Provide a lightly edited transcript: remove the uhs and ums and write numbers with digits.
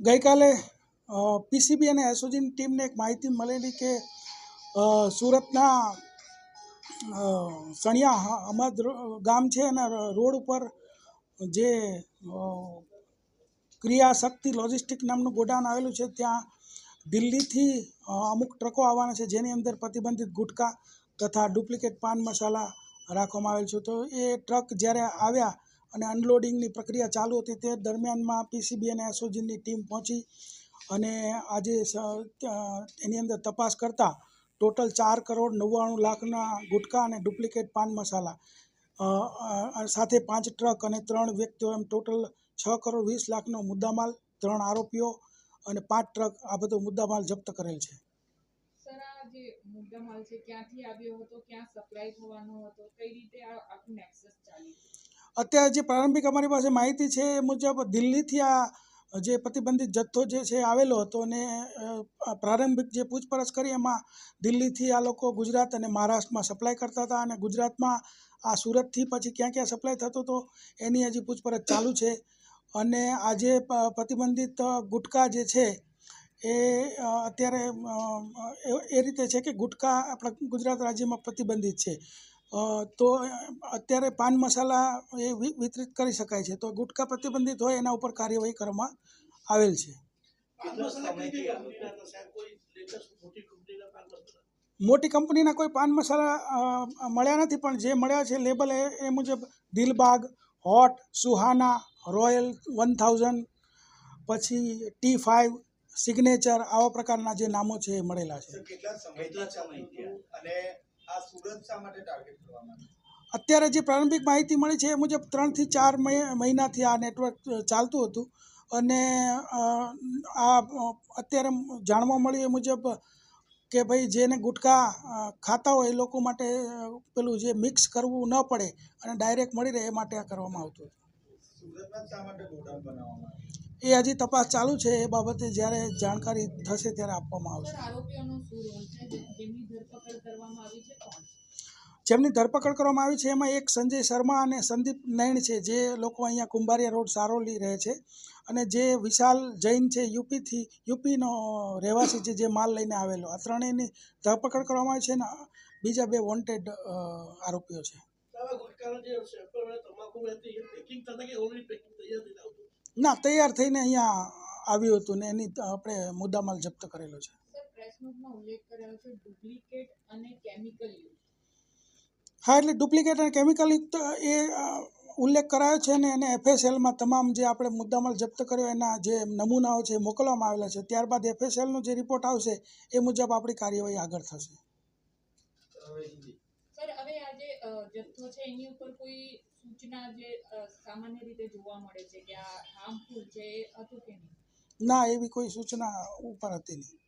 ગઈકાલે પીસીબી અને એસઓજીની ટીમને એક માહિતી મળેલી કે સુરતના સણિયા અમદ ગામ છે અને રોડ ઉપર જે ક્રિયાશક્તિ લોજિસ્ટિક નામનું ગોડાઉન આવેલું છે, ત્યાં દિલ્હીથી અમુક ટ્રકો આવવાના છે, જેની અંદર પ્રતિબંધિત ગુટકા તથા ડુપ્લિકેટ પાન મસાલા રાખવામાં આવેલ છે. તો એ ટ્રક જ્યારે આવ્યા અને અનલોડિંગની પ્રક્રિયા ચાલુ હતી તે દરમિયાનમાં પીસીબી અને એસઓજીની ટીમ પહોંચી અને આજે એની અંદર તપાસ કરતાં ટોટલ 4,99,00,000ના ગુટકા અને ડુપ્લિકેટ પાન મસાલા સાથે 5 ટ્રક અને 3 વ્યક્તિઓ એમ ટોટલ 6,20,00,000નો મુદ્દામાલ, 3 આરોપીઓ અને 5 ટ્રક આ બધો મુદ્દામાલ જપ્ત કરેલ છે. સર, આ જે મુદ્દામાલ છે ક્યાંથી આવ્યો હતો, ક્યાં સપ્લાય થવાનો હતો, કઈ રીતે આ આખું નેક્સસ ચાલ્યું? અત્યારે જે પ્રારંભિક અમારી પાસે માહિતી છે એ મુજબ દિલ્હીથી આ જે પ્રતિબંધિત જથ્થો જે છે આવેલો હતો અને પ્રારંભિક જે પૂછપરછ કરી એમાં દિલ્હીથી આ લોકો ગુજરાત અને મહારાષ્ટ્રમાં સપ્લાય કરતા હતા અને ગુજરાતમાં આ સુરતથી પછી ક્યાં ક્યાં સપ્લાય થતો હતો એની હજી પૂછપરછ ચાલુ છે. અને આજે પ્રતિબંધિત ગુટકા જે છે એ અત્યારે એ રીતે છે કે ગુટકા આપણા ગુજરાત રાજ્યમાં પ્રતિબંધિત છે, તો અત્યારે પાન મસાલા એ વિતરિત કરી શકાય છે. તો ગુટકા પ્રતિબંધિત હોય એના ઉપર કાર્યવાહી કરવામાં આવેલ છે. મોટી કંપનીના કોઈ પાન મસાલા મળ્યા નથી, પણ જે મળ્યા છે લેબલ એ મુજબ દિલબાગ, હોટ, સુહાના, રોયલ 1000, પછી T5, સિગ્નેચર, આવા પ્રકારના જે નામો છે એ મળેલા છે. અત્યારે જે પ્રારંભિક માહિતી મળી છે એ મુજબ 3 થી 4 મહિનાથી આ નેટવર્ક ચાલતું હતું અને આ અત્યારે જાણવા મળ્યું એ મુજબ કે ભાઈ જેને ગુટખા ખાતા હોય એ લોકો માટે પેલું જે મિક્સ કરવું ન પડે અને ડાયરેક્ટ મળી રહે એ માટે આ કરવામાં આવતું હતું. એ હજી તપાસ ચાલુ છે, એ બાબતે જ્યારે જાણકારી થશે ત્યારે આપવામાં આવશે. જેમની ધરપકડ કરવામાં આવી છે એમાં એક સંજય શર્મા અને સંદીપ નૈણ છે, જે લોકો અહીંયા કુંભારિયા રોડ સારોલી રહે છે, અને જે વિશાલ જૈન છે યુપીનો રહેવાસી છે, જે માલ લઈને આવેલો. આ ત્રણેયની ધરપકડ કરવામાં આવી છે અને બીજા 2 વોન્ટેડ આરોપીઓ છે. ના, તૈયાર થઈને અહીંયા આવ્યું હતું ને એની આપણે મુદ્દામાલ જપ્ત કરેલો છે. હા, એટલે ડુપ્લિકેટ અને કેમિકલ યુક્ત એ ઉલ્લેખ કરાયો છે ને એને FSLમાં તમામ જે આપણે મુદ્દામાલ જપ્ત કર્યો એના જે નમૂનાઓ છે મોકલવામાં આવેલા છે. ત્યારબાદ FSLનો જે રિપોર્ટ આવશે એ મુજબ આપણી કાર્યવાહી આગળ થશે. સર, હવે આ જે જથ્થો છે એની ઉપર કોઈ સૂચના જે સામાન્ય રીતે જોવા મળે છે કે આ હાર્મફુલ છે, એ હતું કે નહીં? ના, એવી કોઈ સૂચના ઉપર હતી નહીં.